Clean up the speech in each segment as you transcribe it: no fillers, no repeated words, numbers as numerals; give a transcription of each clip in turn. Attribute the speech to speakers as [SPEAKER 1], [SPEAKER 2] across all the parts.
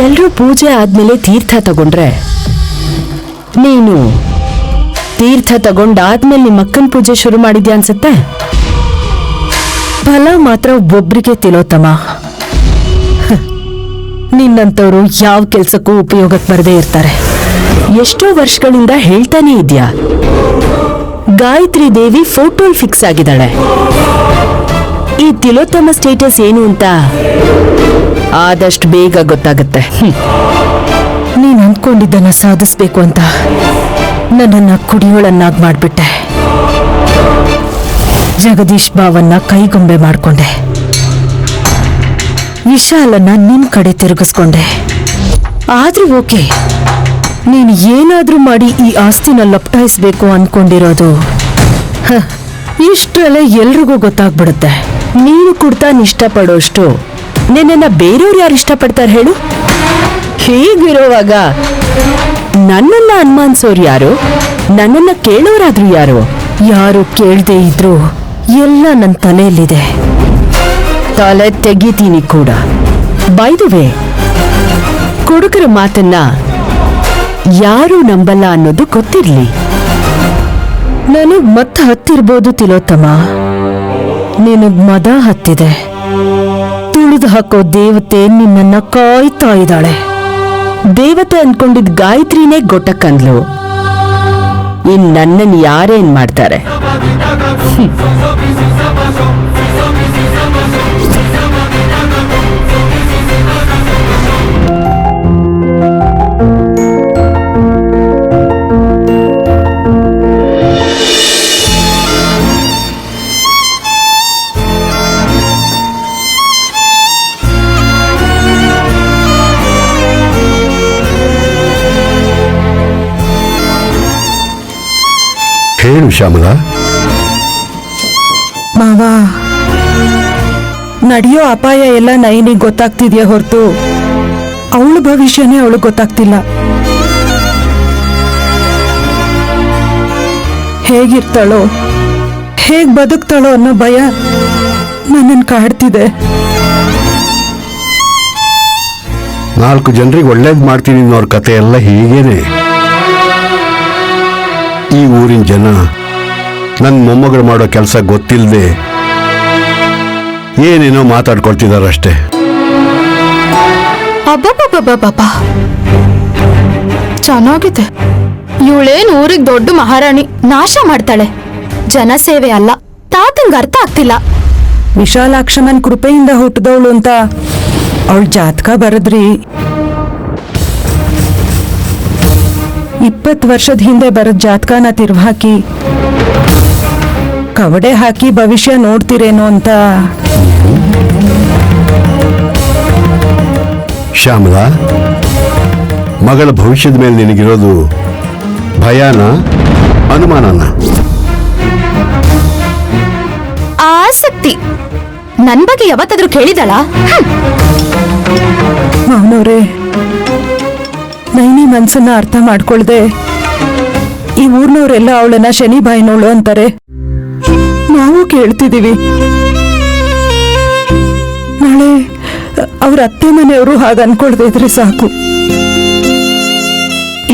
[SPEAKER 1] ಎಲ್ರೂ ಪೂಜೆ ಆದ್ಮೇಲೆ ತೀರ್ಥ ತಗೊಂಡ್ರೆ, ನೀನು ತೀರ್ಥ ತಗೊಂಡಾದ್ಮೇಲೆ ನಿಮ್ಮ ಅಕ್ಕನ ಪೂಜೆ ಶುರು ಮಾಡಿದ್ಯಾ ಅನ್ಸುತ್ತೆ. ಫಲ ಮಾತ್ರ ಒಬ್ರಿಗೆ ತಿಲೋತ್ತಮ. ನಿನ್ನಂತವ್ರು ಯಾವ ಕೆಲ್ಸಕ್ಕೂ ಉಪಯೋಗಕ್ಕೆ ಬರದೇ ಇರ್ತಾರೆ. ಎಷ್ಟೋ ವರ್ಷಗಳಿಂದ ಹೇಳ್ತಾನೆ ಇದ್ಯಾ, ಗಾಯತ್ರಿ ದೇವಿ ಫೋಟೋಲ್ ಫಿಕ್ಸ್ ಆಗಿದ್ದಾಳೆ. ಈ ತಿಲೋತ್ತಮ ಸ್ಟೇಟಸ್ ಏನು ಅಂತ ಆದಷ್ಟು ಬೇಗ ಗೊತ್ತಾಗುತ್ತೆ. ನೀನ್ ಅಂದ್ಕೊಂಡಿದ್ದನ್ನ ಸಾಧಿಸ್ಬೇಕು ಅಂತ ನನ್ನನ್ನ ಕುಡಿಯೋಳನ್ನಾಗಿ ಮಾಡ್ಬಿಟ್ಟೆ. ಜಗದೀಶ್ ಬಾವನ್ನ ಕೈಗೊಂಬೆ ಮಾಡ್ಕೊಂಡೆ. ವಿಶಾಲನ್ನ ನಿನ್ ಕಡೆ ತಿರುಗಿಸ್ಕೊಂಡೆ. ಆದ್ರೂ ಓಕೆ, ನೀನು ಏನಾದ್ರೂ ಮಾಡಿ ಈ ಆಸ್ತಿನ ಲಪ್ಟಾಯಿಸ್ಬೇಕು ಅನ್ಕೊಂಡಿರೋದು ಇಷ್ಟರಲ್ಲೇ ಎಲ್ರಿಗೂ ಗೊತ್ತಾಗ್ಬಿಡುತ್ತೆ. ನೀನು ಕೊಡ್ತಾ ಇಷ್ಟಪಡೋಷ್ಟು ನಿನ್ನ ಬೇರೆಯವ್ರು ಯಾರು ಇಷ್ಟಪಡ್ತಾರೆ ಹೇಳು? ಹೀಗಿರೋವಾಗ ನನ್ನನ್ನ ಅನುಮಾನಿಸೋರು ಯಾರು? ನನ್ನನ್ನ ಕೇಳೋರಾದ್ರೂ ಯಾರು? ಯಾರು ಕೇಳದೆ ಇದ್ರು ಎಲ್ಲ ನನ್ನ ತಲೆಯಲ್ಲಿದೆ. ತಲೆ ತೆಗಿತೀನಿ ಕೂಡ. ಬೈ ದ ವೇ, ಕೊಡುಕರ ಮಾತನ್ನ ಯಾರು ನಂಬಲ್ಲ ಅನ್ನೋದು ಗೊತ್ತಿರ್ಲಿ. ನನಗ್ ಮತ್ತೆ ಹತ್ತಿರ್ಬೋದು ತಿಲೋತ್ತಮ, ನಿನಗ್ ಮದ ಹತ್ತಿದೆ. ತುಳಿದು ಹಾಕೋ ದೇವತೆ ನಿನ್ನನ್ನ ಕಾಯ್ತಾ ಇದ್ದಾಳೆ. ದೇವತೆ ಅನ್ಕೊಂಡಿದ್ ಗಾಯತ್ರಿನೇ ಗೊಟ್ಟಕ್ಕಂದ್ಲು. ಇನ್ ನನ್ನನ್ನು ಯಾರೇನ್ ಮಾಡ್ತಾರೆ?
[SPEAKER 2] ಹೇಳು ಶ್ಯಾಮಲಾ.
[SPEAKER 3] ಮಾವ, ನಡೆಯೋ ಅಪಾಯ ಎಲ್ಲ ನೈನಿಗೆ ಗೊತ್ತಾಗ್ತಿದ್ಯಾ ಹೊರತು ಅವಳ ಭವಿಷ್ಯನೇ ಅವಳಿಗೆ ಗೊತ್ತಾಗ್ತಿಲ್ಲ. ಹೇಗಿರ್ತಾಳೋ, ಹೇಗ್ ಬದುಕ್ತಾಳೋ ಅನ್ನೋ ಭಯ ನನ್ನನ್ನು ಕಾಡ್ತಿದೆ.
[SPEAKER 2] 4 ಜನರಿಗೆ ಒಳ್ಳೇದ್ ಮಾಡ್ತೀನಿ ಅನ್ನೋರ್ ಕತೆ ಎಲ್ಲ ಹೀಗೇನೆ. ಈ ಊರಿನ ಜನ ನನ್ನ ಮೊಮ್ಮಗಳು ಮಾಡೋ ಕೆಲಸ ಗೊತ್ತಿಲ್ಲದೆ ಏನೇನೋ ಮಾತಾಡ್ಕೊಳ್ತಿದಾರಷ್ಟೇ.
[SPEAKER 4] ಅಬ್ಬಬ್ಬಬ್ಬಬ್ಬ, ಚೆನ್ನಾಗಿದೆ. ಇವಳೇನ್ ಊರಿಗೆ ದೊಡ್ಡ ಮಹಾರಾಣಿ, ನಾಶ ಮಾಡ್ತಾಳೆ. ಜನಸೇವೆ ಅಲ್ಲ, ತಾತಂಗ ಅರ್ಥ ಆಗ್ತಿಲ್ಲ.
[SPEAKER 3] ವಿಶಾಲಾಕ್ಷಮನ್ ಕೃಪೆಯಿಂದ ಹುಟ್ಟಿದವಳು ಅಂತ ಅವಳ ಜಾತಕ ಬರದ್ರಿ. 20 ವರ್ಷದ ಹಿಂದೆ ಬರದ ಜಾತಕನ ತಿರ್ವಾಕಿ ಕವಡೆ ಹಾಕಿ ಭವಿಷ್ಯ ನೋಡ್ತಿರೇನೋ ಅಂತ.
[SPEAKER 2] ಶ್ಯಾಮಲಾ, ಮಗಳ ಭವಿಷ್ಯದ ಮೇಲೆ ನಿನಗಿರೋದು ಭಯನ ಅನುಮಾನನ?
[SPEAKER 4] ಆಸಕ್ತಿ. ನನ್ ಬಗ್ಗೆ ಯಾವತ್ತಾದ್ರೂ ಕೇಳಿದಳ?
[SPEAKER 3] ಮಾವನವ್ರೆ, ನೈನಿ ಮನ್ಸನ್ನ ಅರ್ಥ ಮಾಡ್ಕೊಳ್ದೆ ಈ ಊರ್ನವ್ರೆಲ್ಲ ಅವಳನ್ನ ಶನಿ ಬಾಯಿನೋಳು ಅಂತಾರೆ. ನಾವು ಕೇಳ್ತಿದೀವಿ. ನಾಳೆ ಅವ್ರ ಅತ್ತೆ ಮನೆಯವರು ಹಾಗ ಅನ್ಕೊಳ್ದೆ ಇದ್ರೆ ಸಾಕು.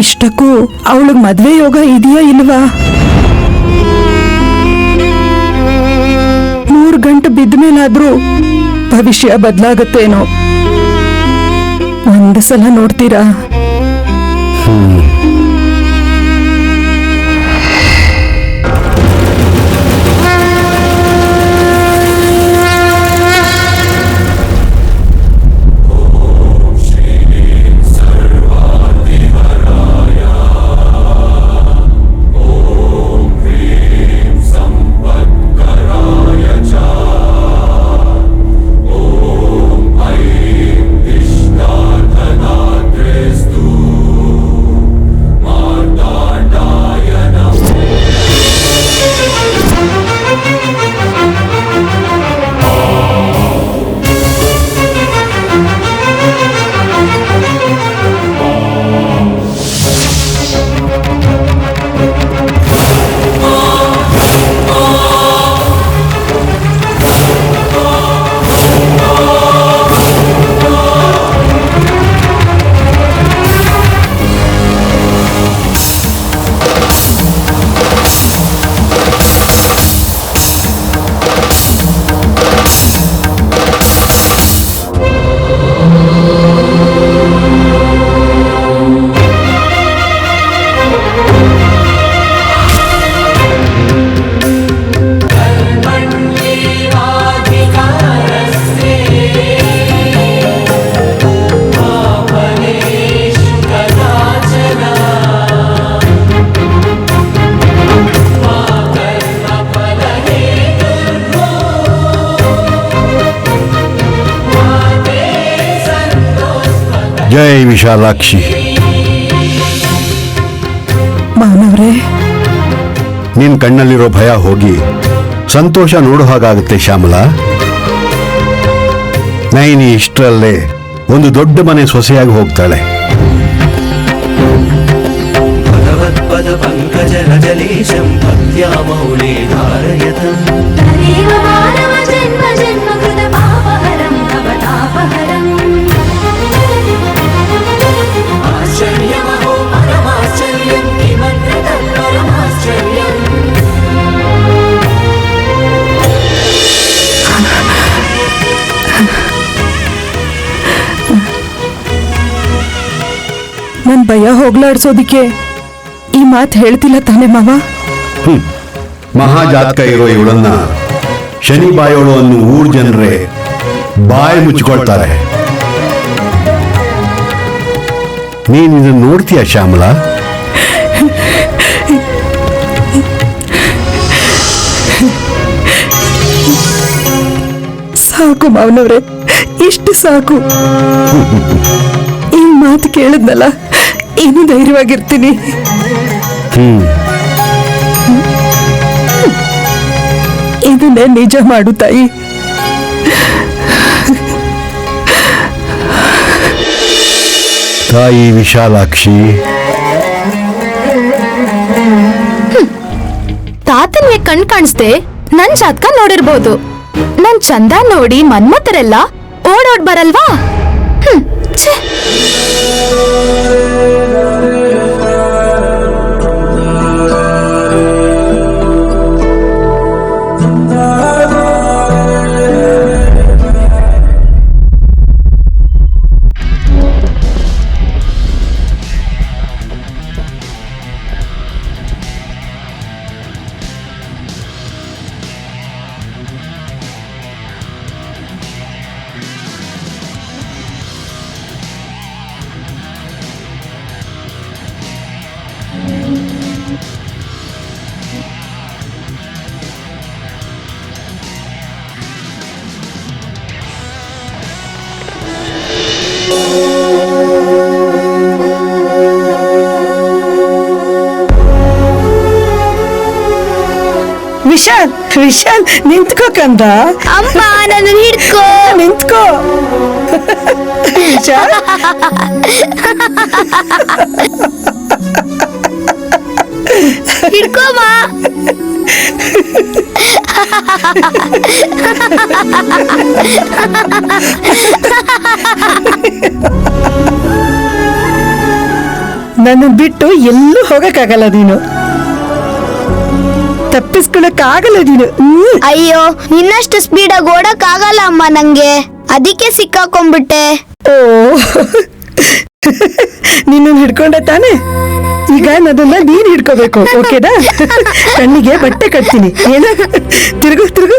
[SPEAKER 3] ಇಷ್ಟಕ್ಕೂ ಅವಳಿಗೆ ಮದ್ವೆ ಯೋಗ ಇದೆಯಾ ಇಲ್ವಾ? 3 ಗಂಟೆ ಬಿದ್ದ ಮೇಲಾದ್ರೂ ಭವಿಷ್ಯ ಬದಲಾಗತ್ತೇನೋ. ಒಂದು ಸಲ ನೋಡ್ತೀರಾ?
[SPEAKER 5] Krishna
[SPEAKER 2] ಜೈ ವಿಶಾಲಾಕ್ಷಿ.
[SPEAKER 3] ಮಾವನವ್ರೆ,
[SPEAKER 2] ನಿನ್ ಕಣ್ಣಲ್ಲಿರೋ ಭಯ ಹೋಗಿ ಸಂತೋಷ ನೋಡೋ ಹಾಗಾಗುತ್ತೆ ಶ್ಯಾಮಲಾ. ನೈನಿ ಇಷ್ಟರಲ್ಲೇ ಒಂದು ದೊಡ್ಡ ಮನೆ ಸೊಸೆಯಾಗಿ ಹೋಗ್ತಾಳೆ.
[SPEAKER 5] ಭಗವತ್ಪದ ಪಂಕಜ ರಜಲೇಶಂ ಭಕ್ತ್ಯಾ ಮೌಳಿ ಧಾರಯತಂ
[SPEAKER 6] तदेव मानव जन्म जन्म कृत पापहरं भवतापहरम्
[SPEAKER 5] आश्चर्यमहो परमाश्चर्यं किमत्र तत्परमाश्चर्यम्
[SPEAKER 3] ನನ್ ಭಯ ಹೋಗ್ಲಾಡ್ಸೋದಿಕ್ಕೆ ಈ ಮಾತು ಹೇಳ್ತಿಲ್ಲ ತಾನೇ ಮಾವ?
[SPEAKER 2] ಮಹಾಜಾತಕ ಇರೋ ಇವಳನ್ನ ಶನಿ ಬಾಯೋಳು ಅನ್ನೋ ಊರ್ ಜನರೇ ಬಾಯಿ ಮುಚ್ಚಿಕೊಳ್ತಾರೆ. ನೀನ್ ಇದನ್ನ ನೋಡ್ತೀಯ ಶ್ಯಾಮಲಾ?
[SPEAKER 3] ಸಾಕು ಮಾವನವ್ರೆ, ಇಷ್ಟು ಸಾಕು. ಈ ಮಾತು ಕೇಳಿದ್ನಲ್ಲ, ಇನ್ನು ಧೈರ್ಯವಾಗಿರ್ತೀನಿ. ಇದನ್ನೇ ನಿಜ ಮಾಡು ತಾಯಿ.
[SPEAKER 2] ತಾಯಿ ವಿಶಾಲಾಕ್ಷಿ,
[SPEAKER 4] ತಾತನ್ಗೆ ಕಣ್ ಕಾಣಿಸ್ದೆ ನನ್ ಜಾತಕ ನೋಡಿರ್ಬೋದು. ನನ್ ಚಂದ ನೋಡಿ ಮನ್ಮತರೆಲ್ಲ ಓಡೋಡ್ ಬರಲ್ವಾ? ಛೇ.
[SPEAKER 3] ವಿಶಾಲ್, ವಿಶಾಲ್ ನಿಂತ್ಕೋ ಕಂದ.
[SPEAKER 4] ಅಮ್ಮ ನನ್ನ ಹಿಡ್ಕೋ.
[SPEAKER 3] ನಿಂತ್ಕೋ ವಿಶಾಲ್.
[SPEAKER 4] ಹಿಡ್ಕೋಮ್ಮ.
[SPEAKER 3] ನನ್ನ ಬಿಟ್ಟು ಎಲ್ಲೂ ಹೋಗಕ್ಕಾಗಲ್ಲ ನೀನು, ತಪ್ಪಿಸ್ಕೊಳಕ್ಕಾಗಲ್ಲ ನೀನು.
[SPEAKER 7] ಅಯ್ಯೋ, ನಿನ್ನಷ್ಟು ಸ್ಪೀಡಾಗಿ ಓಡಕ್ ಆಗಲ್ಲ ಅಮ್ಮ ನಂಗೆ, ಅದಕ್ಕೆ ಸಿಕ್ಕಾಕೊಂಡ್ಬಿಟ್ಟೆ.
[SPEAKER 3] ಓ, ನಿನ್ನ ಹಿಡ್ಕೊಂಡೆ ತಾನೆ? ಈಗ ನನ್ನನ್ನ ನೀನ್ ಹಿಡ್ಕೋಬೇಕು, ಓಕೆನಾ? ಕಣ್ಣಿಗೆ ಬಟ್ಟೆ ಕಟ್ತೀನಿ, ಏನ? ತಿರುಗು ತಿರುಗು,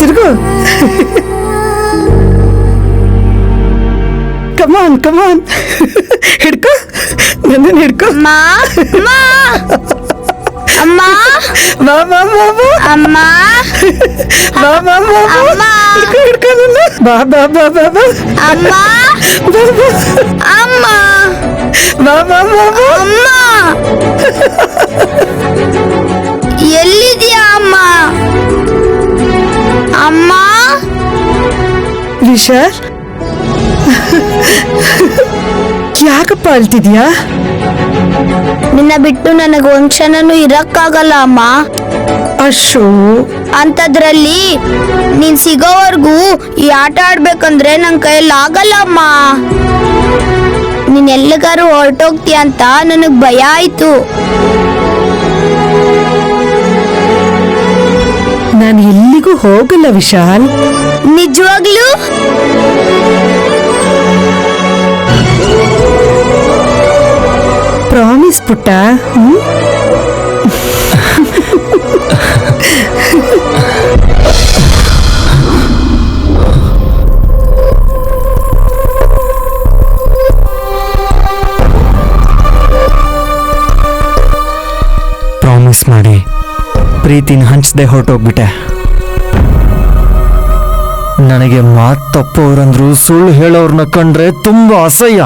[SPEAKER 3] ತಿರುಗು. ಕಮಾನ್ ಕಮಾನ್, ಹಿಡ್ಕೋ, ನನ್ನನ್ನು ಹಿಡ್ಕೋ.
[SPEAKER 7] ಅಮ್ಮ ಅಮ್ಮ
[SPEAKER 3] ಬಾ ಬಾ ಬಾ ಬಾ,
[SPEAKER 7] ಅಮ್ಮ
[SPEAKER 3] ಬಾ ಬಾ ಬಾ ಬಾ,
[SPEAKER 7] ಅಮ್ಮ.
[SPEAKER 3] ಹಿಡ್ಕೋ ಹಿಡ್ಕೋ ನನ್ನ. ಬಾ ಬಾ ಬಾ ಬಾ ಬಾ,
[SPEAKER 7] ಅಮ್ಮ
[SPEAKER 3] ಬಾ ಬಾ,
[SPEAKER 7] ಅಮ್ಮ
[SPEAKER 3] ಬಾ ಬಾ ಬಾ ಬಾ.
[SPEAKER 7] ಅಮ್ಮ ಎಲ್ಲಿದ್ಯಾ ಅಮ್ಮ? ಅಮ್ಮ
[SPEAKER 3] ವಿಶಾಲ್, ಯಾಕಪ್ಪ ಅಳ್ತಿದ್ಯಾ?
[SPEAKER 7] ನಿನ್ನ ಬಿಟ್ಟು ನನಗೆ ಒಂದ್ ಕ್ಷಣನೂ ಇರಕ್ಕಾಗಲ್ಲ ಅಮ್ಮ.
[SPEAKER 3] ಅಶೋ,
[SPEAKER 7] ಅಂತದ್ರಲ್ಲಿ ನೀನ್ ಸಿಗೋವರ್ಗೂ ಈ ಆಟ ಆಡ್ಬೇಕಂದ್ರೆ ನನ್ ಕೈಯಲ್ಲಿ ಆಗಲ್ಲ ಅಮ್ಮ. ನೀನ್ ಎಲ್ಲಿಗಾರು ಹೊರಟೋಗ್ತೀಯ ಅಂತ ನನಗ್ ಭಯ ಆಯ್ತು.
[SPEAKER 3] ನಾನು ಎಲ್ಲಿಗೂ ಹೋಗಲ್ಲ ವಿಶಾಲ್.
[SPEAKER 7] ನಿಜವಾಗ್ಲೂ?
[SPEAKER 3] ಪ್ರಾಮಿಸ್ ಪುಟ್ಟ.
[SPEAKER 8] ಪ್ರಾಮಿಸ್ ಮಾಡಿ ಪ್ರೀತಿನ ಹಂಚದೆ ಹೊರಟೋಗ್ಬಿಟ್ಟೆ. ನನಗೆ ಮಾತು ತಪ್ಪೋರಂದ್ರು ಸುಳ್ಳು ಹೇಳೋರ್ನ ಕಂಡ್ರೆ ತುಂಬಾ ಅಸಹ್ಯ.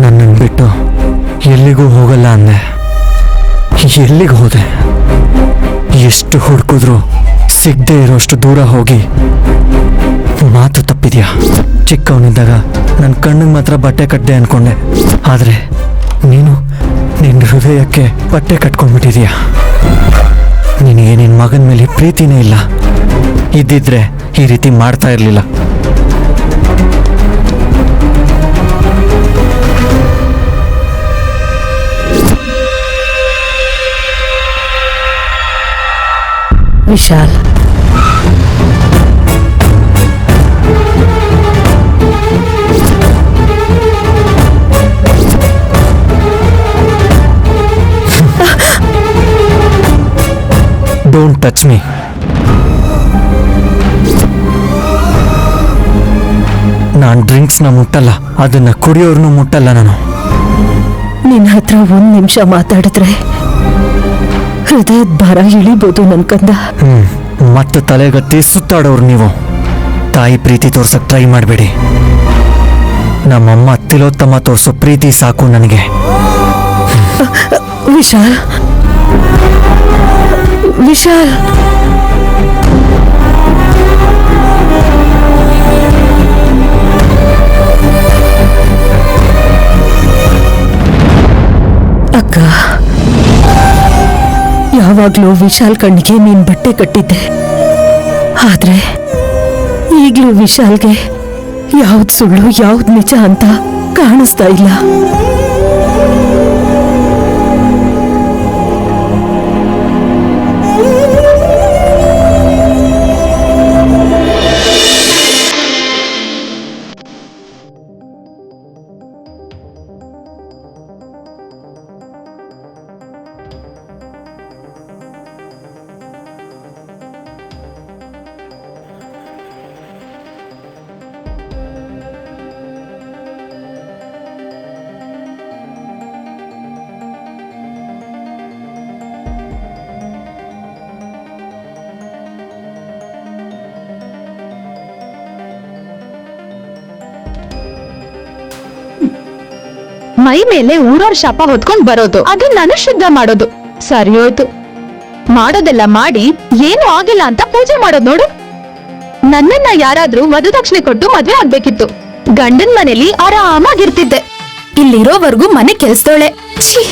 [SPEAKER 8] ನನ್ನನ್ನು ಬಿಟ್ಟು ಎಲ್ಲಿಗೂ ಹೋಗಲ್ಲ ಅಂದೆ. ಎಲ್ಲಿಗೆ ಹೋದೆ? ಎಷ್ಟು ಹುಡುಕಿದ್ರು ಸಿಗದೆ ಇರೋಷ್ಟು ದೂರ ಹೋಗಿ ಮಾತು ತಪ್ಪಿದ್ಯಾ? ಚಿಕ್ಕವನಿದ್ದಾಗ ನನ್ನ ಕಣ್ಣಿಗೆ ಮಾತ್ರ ಬಟ್ಟೆ ಕಟ್ಟಿದೆ ಅನ್ಕೊಂಡೆ, ಆದರೆ ನೀನು ನಿನ್ನ ಹೃದಯಕ್ಕೆ ಬಟ್ಟೆ ಕಟ್ಕೊಂಡ್ಬಿಟ್ಟಿದೀಯ. ನಿನಗೆ ನಿನ್ನ ಮಗನ ಮೇಲೆ ಪ್ರೀತಿನೇ ಇಲ್ಲ. ಇದ್ದಿದ್ರೆ ಈ ರೀತಿ ಮಾಡ್ತಾ ಇರಲಿಲ್ಲ.
[SPEAKER 1] Vishal,
[SPEAKER 8] don't touch me. ನಾನು ಡ್ರಿಂಕ್ಸ್ನ ಮುಟ್ಟಲ್ಲ, ಅದನ್ನ ಕುಡಿಯೋರ್ನು ಮುಟ್ಟಲ್ಲ ನಾನು.
[SPEAKER 1] ನಿನ್ನ ಹತ್ರ 1 ನಿಮಿಷ ಮಾತಾಡಿದ್ರೆ ಹೃದಯದ ಭಾರ ಇಳಿಬೋದು ನನ್ ಕಂದ.
[SPEAKER 8] ಮತ್ತೆ ತಲೆಗತ್ತಿ ಸುತ್ತಾಡೋರು ನೀವು. ತಾಯಿ ಪ್ರೀತಿ ತೋರ್ಸಕ್ ಟ್ರೈ ಮಾಡಬೇಡಿ. ನಮ್ಮಮ್ಮ ತಿಲೋತ್ತಮ ತೋರ್ಸೋ ಪ್ರೀತಿ ಸಾಕು ನನಗೆ.
[SPEAKER 1] ವಿಶಾಲ್, ವಿಶಾಲ್, ಅಕ್ಕ, ಯಾವಾಗ್ಲೂ ವಿಶಾಲ್ ಕಣ್ಣಿಗೆ ನೀನ್ ಬಟ್ಟೆ ಕಟ್ಟಿದ್ದೆ. ಆದ್ರೆ ಈಗ್ಲೂ ವಿಶಾಲ್ಗೆ ಯಾವ್ದು ಸುಳ್ಳು ಯಾವ್ದು ನಿಜ ಅಂತ ಕಾಣಿಸ್ತಾ ಇಲ್ಲ.
[SPEAKER 4] ಮೈ ಮೇಲೆ ಊರವ್ರ ಶಾಪ ಹೊತ್ಕೊಂಡ್ ಬರೋದು, ಅದು ನಾನು ಶುದ್ಧ ಮಾಡೋದು. ಸರಿ ಹೋಯ್ತು. ಮಾಡೋದೆಲ್ಲ ಮಾಡಿ ಏನು ಆಗಿಲ್ಲ ಅಂತ ಪೂಜೆ ಮಾಡೋದು ನೋಡು. ನನ್ನನ್ನ ಯಾರಾದ್ರೂ ವಧುದಕ್ಷಿಣೆ ಕೊಟ್ಟು ಮದ್ವೆ ಆಗ್ಬೇಕಿತ್ತು. ಗಂಡನ್ ಮನೇಲಿ ಆರಾಮಾಗಿರ್ತಿದ್ದೆ. ಇಲ್ಲಿರೋವರೆಗೂ ಮನೆ ಕೆಲ್ಸದೋಳೆ. ಛೀ.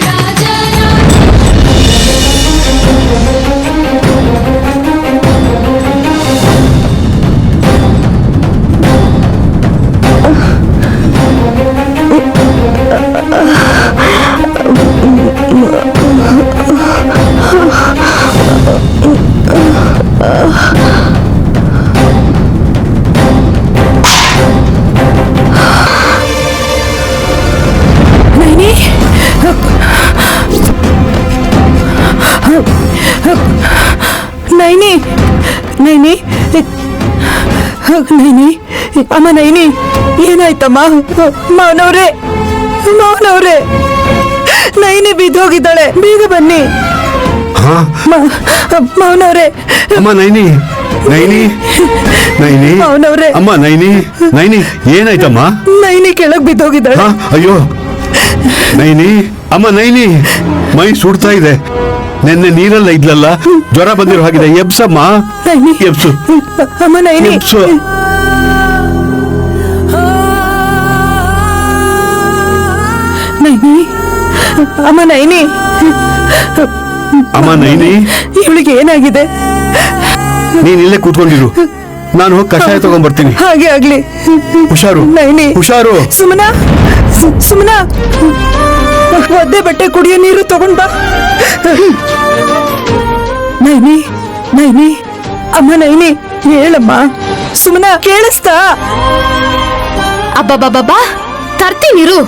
[SPEAKER 3] ನೈನಿ, ನೈನಿ, ನೈನಿ, ಅಮ್ಮ ನೈನಿ, ಏನಾಯ್ತಮ್ಮ? ಮಾವನವ್ರೆ, ಮಾವನವ್ರೆ, ನೈನಿ ಬಿದ್ದೋಗಿದ್ದಾಳೆ, ಬೇಗ ಬನ್ನಿ. ಮಾವನವ್ರೆ,
[SPEAKER 2] ಅಮ್ಮ ನೈನಿ, ನೈನಿ, ನೈನಿ,
[SPEAKER 3] ಮಾವನವ್ರೆ,
[SPEAKER 2] ಅಮ್ಮ ನೈನಿ, ನೈನಿ, ಏನಾಯ್ತಮ್ಮ?
[SPEAKER 3] ನೈನಿ ಕೆಳಗ್ ಬಿದ್ದೋಗಿದ್ದಾಳೆ.
[SPEAKER 2] ಅಯ್ಯೋ ನೈನಿ, ಅಮ್ಮ ನೈನಿ, ಮೈ ಸುಡ್ತಾ ಇದೆ. ನೆನ್ನೆ ನೀರೆಲ್ಲ ಇದ್ಲಲ್ಲ, ಜ್ವರ ಬಂದಿರೋ ಹಾಗಿದೆ. ಎಬ್ಸಮ್ಮ, ಎಬ್ಸು.
[SPEAKER 3] ಅಮ್ಮ ನೈನಿ,
[SPEAKER 2] ಎಬ್ಸು.
[SPEAKER 3] ನೈನಿ, ಅಮ್ಮ ನೈನಿ,
[SPEAKER 2] ಅಮ್ಮ ನೈನಿ,
[SPEAKER 3] ಇವಳಿಗೆ ಏನಾಗಿದೆ?
[SPEAKER 2] ನೀನ್ ಇಲ್ಲೇ ಕೂತ್ಕೊಂಡಿರು, ನಾನು ಹೋಗಿ ಕಷಾಯ ತಗೊಂಡ್ಬರ್ತೀನಿ.
[SPEAKER 3] ಹಾಗೆ ಆಗ್ಲಿ.
[SPEAKER 2] ಹುಷಾರು
[SPEAKER 3] ನೈನಿ,
[SPEAKER 2] ಹುಷಾರು.
[SPEAKER 3] ಸುಮನಾ, ಸುಮನಾ, ಒದ್ದೆ ಬಟ್ಟೆ ಕುಡಿಯೋ ನೀರು ತಗೊಂಡ್ ಬಾ. ನೈನಿ, ನೈನಿ, ಅಮ್ಮ ನೈನಿ, ಹೇಳಮ್ಮ. ಸುಮನಾ, ಕೇಳಿಸ್ತಾ?
[SPEAKER 4] ಅಬ್ಬಬ್ಬಬ್ಬಾ, ತರ್ತೀನಿರು.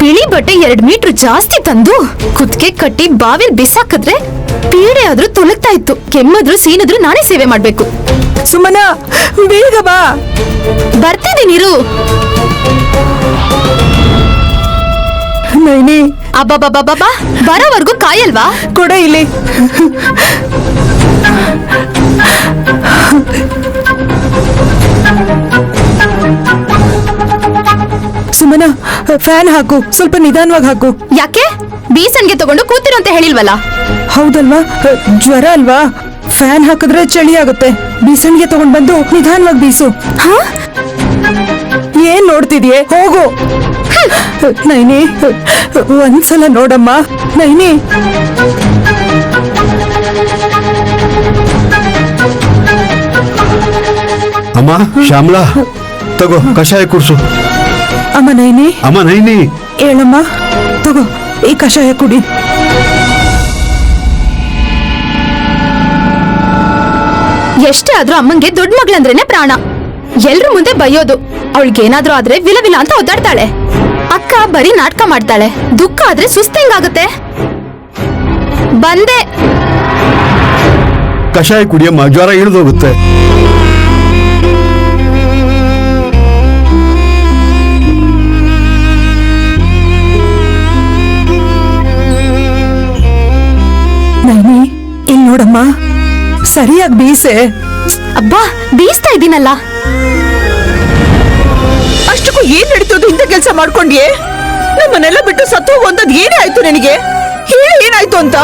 [SPEAKER 4] ಬಿಳಿ ಬಟ್ಟೆ 2 ಮೀಟರ್ ಜಾಸ್ತಿ ತಂದು ಕುತ್ತಿಗೆ ಕಟ್ಟಿ ಬಾವಿಲ್ ಬಿಸಾಕಿದ್ರೆ ಪೀಡೆ ಆದ್ರೂ ತೊಲಗ್ತಾ ಇತ್ತು. ಕೆಮ್ಮಿದ್ರು ಸೀನಿದ್ರು ನಾನೇ ಸೇವೆ ಮಾಡ್ಬೇಕು.
[SPEAKER 3] ಸುಮನಾ, ಬೇಗ ಬಾ.
[SPEAKER 4] ಬರ್ತಿದ್ದೀನಿರು.
[SPEAKER 3] ನೈನಿ
[SPEAKER 4] ಅಬ್ಬಬ್ಬಬ್ಬಬ್ಬಾ ಬರೋವರೆಗೂ ಕಾಯಲ್ವಾ?
[SPEAKER 3] ಕೊಡ ಇಲ್ಲಿ. ಸುಮನ, ಫ್ಯಾನ್ ಹಾಕು, ಸ್ವಲ್ಪ ನಿಧಾನವಾಗಿ ಹಾಕು.
[SPEAKER 4] ಯಾಕೆ ಬೀಸನ್ಗೆ ತಗೊಂಡು ಕೂತಿರು ಅಂತ ಹೇಳಿಲ್ವಲ್ಲ?
[SPEAKER 3] ಹೌದಲ್ವಾ, ಜ್ವರ ಅಲ್ವಾ? ಫ್ಯಾನ್ ಹಾಕಿದ್ರೆ ಚಳಿ ಆಗುತ್ತೆ. ಬೀಸಣಿಗೆ ತಗೊಂಡ್ ಬಂದು ನಿಧಾನವಾಗಿ ಬೀಸು. ಏನ್ ನೋಡ್ತಿದ್ಯೆ? ಹೋಗು. ನೈನಿ, ಒಂದ್ಸಲ ನೋಡಮ್ಮ. ನೈನಿ,
[SPEAKER 2] ಅಮ್ಮ ಶ್ಯಾಮಲಾ, ತಗೋ ಕಷಾಯ ಕುಡ್ಸು.
[SPEAKER 3] ಅಮ್ಮ ನೈನಿ.
[SPEAKER 2] ಅಮ್ಮ ನೈನಿ,
[SPEAKER 3] ಹೇಳಮ್ಮ, ತಗೋ ಈ ಕಷಾಯ ಕುಡಿ.
[SPEAKER 4] ಎಷ್ಟೇ ಆದ್ರೂ ಅಮ್ಮಂಗೆ ದೊಡ್ಡ ಮಗಳಂದ್ರೇನೆ ಪ್ರಾಣ. ಎಲ್ರ ಮುಂದೆ ಬೈಯೋದು. ಅವಳಿಗೇನಾದ್ರೂ ಆದ್ರೆ ವಿಲ ವಿಲ ಅಂತ ಒದ್ದಾಡ್ತಾಳೆ. ಅಕ್ಕ ಬರೀ ನಾಟಕ ಮಾಡ್ತಾಳೆ. ದುಃಖ ಆದ್ರೆ ಸುಸ್ತೆಂಗಾಗುತ್ತೆ. ಬಂದೆ.
[SPEAKER 2] ಕಷಾಯ ಕುಡಿಯಮ್ಮ, ಜ್ವರ ಇಳಿದೋಗುತ್ತೆ.
[SPEAKER 3] ನೈನಿ, ಇಲ್ಲಿ ನೋಡಮ್ಮ, ಸರಿಯಾಗಿ ಬೀಸೆ.
[SPEAKER 4] ಅಬ್ಬಾ ಬೀಸ್ತಾ ಇದ್ದೀನಲ್ಲ.
[SPEAKER 3] ಅಷ್ಟಕ್ಕೂ ಏನ್ ನಡೀತೋದು? ಇಂಥ ಕೆಲಸ ಮಾಡ್ಕೊಂಡ್ಯೆ? ನಮ್ಮನ್ನೆಲ್ಲ ಬಿಟ್ಟು ಸತ್ತು ಹೋಗುವಂತದ್ ಏನೇ ಆಯ್ತು ನಿನಗೆ? ಹೇಳಿ ಏನಾಯ್ತು ಅಂತ.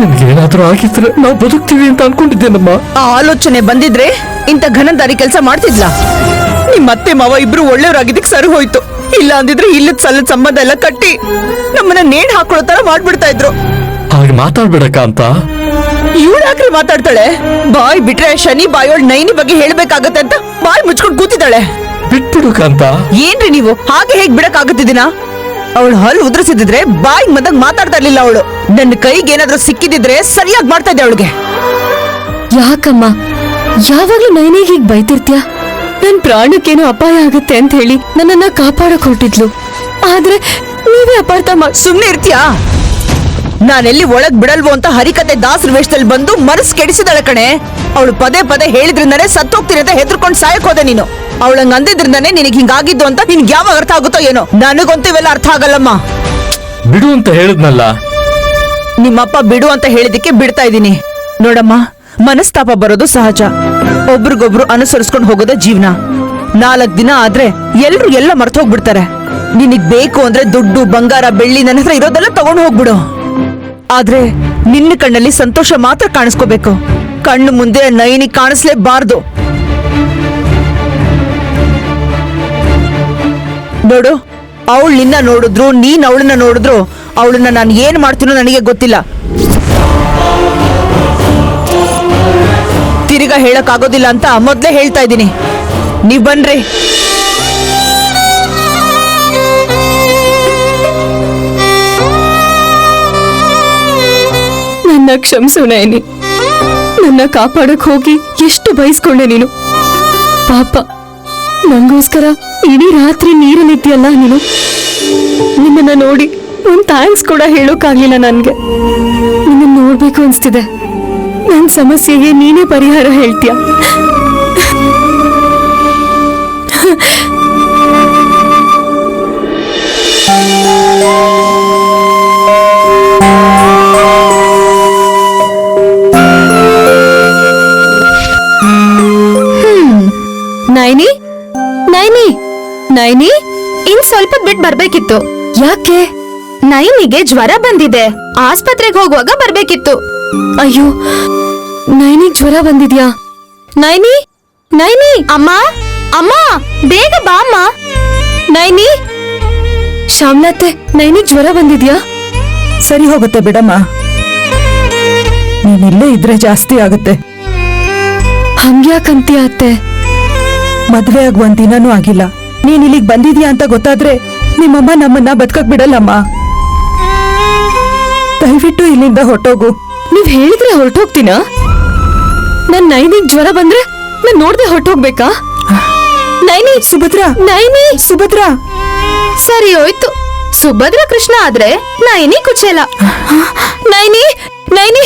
[SPEAKER 8] ನಿಮ್ಗೇನಾದ್ರೂ ಆಗಿದ್ರೆ ನಾವು ಬದುಕ್ತೀವಿ ಅಂತ ಅನ್ಕೊಂಡಿದ್ದೇನಮ್ಮ.
[SPEAKER 3] ಆ ಆಲೋಚನೆ ಬಂದಿದ್ರೆ ಇಂಥ ಘನದಾರಿ ಕೆಲಸ ಮಾಡ್ತಿದ್ಲ? ನಿಮ್ ಅತ್ತೆ ಮಾವ ಇಬ್ರು ಒಳ್ಳೆಯವರಾಗಿದ್ದಕ್ಕೆ ಸರಿ ಹೋಯ್ತು. ಇಲ್ಲ ಅಂದಿದ್ರೆ ಇಲ್ಲದ ಸಲ್ಲದ ಸಂಬಂಧ ಎಲ್ಲ ಕಟ್ಟಿ ನಮ್ಮನ್ನ ನೇಣ್ ಹಾಕೊಳ್ಳೋ ತರ ಮಾಡ್ಬಿಡ್ತಾ ಇದ್ರು.
[SPEAKER 8] ಹಾಗೆ ಮಾತಾಡ್ಬೇಡಕ್ಕ ಅಂತ.
[SPEAKER 3] ಇವಳಾಕ್ರಿ ಮಾತಾಡ್ತಾಳೆ? ಬಾಯ್ ಬಿಟ್ರೆ ಶನಿ ಬಾಯೋಳ್ ನೈನಿ ಬಗ್ಗೆ ಹೇಳ್ಬೇಕಾಗತ್ತೆ ಅಂತ ಬಾಯ್ ಮುಚ್ಕೊಂಡ್ ಕೂತಿದ್ದಾಳೆ.
[SPEAKER 8] ಬಿಟ್ಬಿಡುಕ ಅಂತ.
[SPEAKER 3] ಏನ್ರಿ ನೀವು ಹಾಗೆ ಹೇಗ್ ಬಿಡಕ್ ಆಗುತ್ತಿದ್ದೀನ? ಅವಳು ಹಲ್ಲು ಉದ್ರಸಿದ್ರೆ ಬಾಯ್ ಮದಾಗ ಮಾತಾಡ್ತಾ ಇರ್ಲಿಲ್ಲ ಅವಳು. ನನ್ನ ಕೈಗೆ ಏನಾದ್ರೂ ಸಿಕ್ಕಿದಿದ್ರೆ ಸರಿಯಾಗಿ ಮಾಡ್ತಾ ಇದ್ದೆ ಅವಳಿಗೆ.
[SPEAKER 1] ಯಾಕಮ್ಮ ಯಾವಾಗ್ಲೂ ನೈನಿಗೆ ಹೀಗ್ ಬೈತಿರ್ತ್ಯಾ? ನನ್ ಪ್ರಾಣಕ್ಕೇನೋ ಅಪಾಯ ಆಗುತ್ತೆ ಅಂತ ಹೇಳಿ ನನ್ನನ್ನ ಕಾಪಾಡಕ್ ಹೊರಟಿದ್ಲು. ಆದ್ರೆ ನೀವೇ ಅಪಾರ್ಥ
[SPEAKER 3] ಸುಮ್ನೆ ಇರ್ತೀಯಾ? ನಾನೆಲ್ಲಿ ಒಳಗ್ ಬಿಡಲ್ವೋ ಅಂತ ಹರಿಕತೆ ದಾಸರ ವೇಷದಲ್ಲಿ ಬಂದು ಮನಸ್ಸು ಕೆಡಿಸಿದಾಳೆ ಕಣೆ. ಅವಳು ಪದೇ ಪದೇ ಹೇಳಿದ್ರಿಂದಾನೆ ಸತ್ತೋಗ್ತೀನಿ ಅಂತ ಹೆದರ್ಕೊಂಡು ಸಾಯಕ್ ಹೋದೆ ನೀನು. ಅವಳಂಗ್ ಅಂದಿದ್ರಿಂದಾನೆ ನಿನಗೆ ಹಿಂಗಾಗಿದ್ದು ಅಂತ ನಿನ್ಗೆ ಯಾವಾಗ ಅರ್ಥ ಆಗುತ್ತೋ ಏನೋ. ನನಗಂತೂ ಇವೆಲ್ಲ ಅರ್ಥ ಆಗಲ್ಲಮ್ಮ.
[SPEAKER 8] ಬಿಡು ಅಂತ ಹೇಳಿದ್ನಲ್ಲ.
[SPEAKER 3] ನಿಮ್ಮಪ್ಪ ಬಿಡು ಅಂತ ಹೇಳಿದಕ್ಕೆ ಬಿಡ್ತಾ ಇದ್ದೀನಿ. ನೋಡಮ್ಮ, ಮನಸ್ತಾಪ ಬರೋದು ಸಹಜ. ಒಬ್ರಿಗೊಬ್ರು ಅನುಸರಿಸ್ಕೊಂಡು ಹೋಗೋದ ಜೀವನ. 4 ದಿನ ಆದ್ರೆ ಎಲ್ರು ಎಲ್ಲ ಮರ್ತು ಹೋಗ್ಬಿಡ್ತಾರೆ. ನಿನಗ್ ಬೇಕು ಅಂದ್ರೆ ದುಡ್ಡು ಬಂಗಾರ ಬೆಳ್ಳಿ ನನ್ನ ಹತ್ರ ಇರೋದೆಲ್ಲ ತಗೊಂಡು ಹೋಗ್ಬಿಡು. ಆದ್ರೆ ನಿನ್ನ ಕಣ್ಣಲ್ಲಿ ಸಂತೋಷ ಮಾತ್ರ ಕಾಣಿಸ್ಕೋಬೇಕು. ಕಣ್ಣು ಮುಂದೆ ನೈನಿ ಕಾಣಿಸ್ಲೇಬಾರ್ದು. ನೋಡು, ಅವಳು ನಿನ್ನ ನೋಡಿದ್ರು ನೀನ್ ಅವಳನ್ನ ನೋಡಿದ್ರು ಅವಳನ್ನ ನಾನು ಏನ್ ಮಾಡ್ತೀನೋ ನನಗೆ ಗೊತ್ತಿಲ್ಲ. ತಿರ್ಗಾ ಹೇಳಕ್ ಆಗೋದಿಲ್ಲ ಅಂತ ಮೊದ್ಲೇ ಹೇಳ್ತಾ ಇದ್ದೀನಿ. ನೀವ್ ಬನ್ರಿ.
[SPEAKER 1] ನನ್ನ ಕ್ಷಮಿಸು ನೈನಿ. ನನ್ನ ಕಾಪಾಡಕ್ ಹೋಗಿ ಎಷ್ಟು ಬಯಸ್ಕೊಂಡೆ ನೀನು. ಪಾಪ ನಂಗೋಸ್ಕರ ಇಡೀ ರಾತ್ರಿ ನೀರಲ್ಲಿದ್ದೀಯಲ್ಲ ನೀನು. ನಿನ್ನನ್ನ ನೋಡಿ ಒಂದ್ ಥ್ಯಾಂಕ್ಸ್ ಕೂಡ ಹೇಳೋಕ್ಕಾಗ್ಲಿಲ್ಲ ನನ್ಗೆ. ನಿನ್ನ ನೋಡ್ಬೇಕು ಅನ್ಸ್ತಿದೆ. ನನ್ ಸಮಸ್ಯೆಗೆ ನೀನೇ ಪರಿಹಾರ ಹೇಳ್ತೀಯ.
[SPEAKER 4] ನೈನಿ ನೈನಿ ನೈನಿ, ಇನ್ ಸ್ವಲ್ಪ ಬಿಟ್ ಬರ್ಬೇಕಿತ್ತು.
[SPEAKER 1] ಯಾಕೆ?
[SPEAKER 4] ನೈನಿಗೆ ಜ್ವರ ಬಂದಿದೆ. ಆಸ್ಪತ್ರೆಗೆ ಹೋಗುವಾಗ ಬರ್ಬೇಕಿತ್ತು.
[SPEAKER 1] ಅಯ್ಯೋ, ನೈನಿಗ್ ಜ್ವರ ಬಂದಿದ್ಯಾ? ನೈನಿ ನೈನಿ,
[SPEAKER 4] ಅಮ್ಮ ಅಮ್ಮ, ಬೇಗ ಬಾ ಅಮ್ಮ.
[SPEAKER 1] ನೈನಿ. ಶ್ಯಾಮ್ಲತ್ತೆ, ನೈನಿಗ್ ಜ್ವರ ಬಂದಿದ್ಯಾ?
[SPEAKER 3] ಸರಿ ಹೋಗುತ್ತೆ ಬಿಡಮ್ಮ. ನೀನಿಲ್ಲೇ ಇದ್ರೆ ಜಾಸ್ತಿ ಆಗುತ್ತೆ.
[SPEAKER 1] ಹಂಗ್ಯಾಕಂತೀಯ ಅತ್ತೆ?
[SPEAKER 3] ಮದ್ವೆ ಆಗುವ ಒಂದ್ ದಿನಾನೂ ಆಗಿಲ್ಲ. ನೀನ್ ಇಲ್ಲಿಗ್ ಬಂದಿದ್ಯಾ ಅಂತ ಗೊತ್ತಾದ್ರೆ ನಿಮ್ಮಮ್ಮ ನಮ್ಮನ್ನ ಬದುಕಕ್ ಬಿಡಲ್ಲಮ್ಮ. ದಯವಿಟ್ಟು ಇಲ್ಲಿಂದ ಹೊರಟೋಗು.
[SPEAKER 1] ನೀವ್ ಹೇಳಿದ್ರೆ ಹೊರಟೋಗ್ತೀನಾ? ನನ್ ನೈನಿಗ್ ಜ್ವರ ಬಂದ್ರೆ ನಾನ್ ನೋಡ್ದೆ ಹೊರಟೋಗ್ಬೇಕಾ? ನೈನಿ,
[SPEAKER 3] ಸುಭದ್ರಾ,
[SPEAKER 1] ನೈನಿ,
[SPEAKER 3] ಸುಭದ್ರಾ.
[SPEAKER 4] ಸರಿ ಹೋಯ್ತು. ಸುಭದ್ರ ಕೃಷ್ಣ ಆದ್ರೆ ನೈನಿ ಕುಚೇಲ.
[SPEAKER 1] ನೈನಿ ನೈನಿ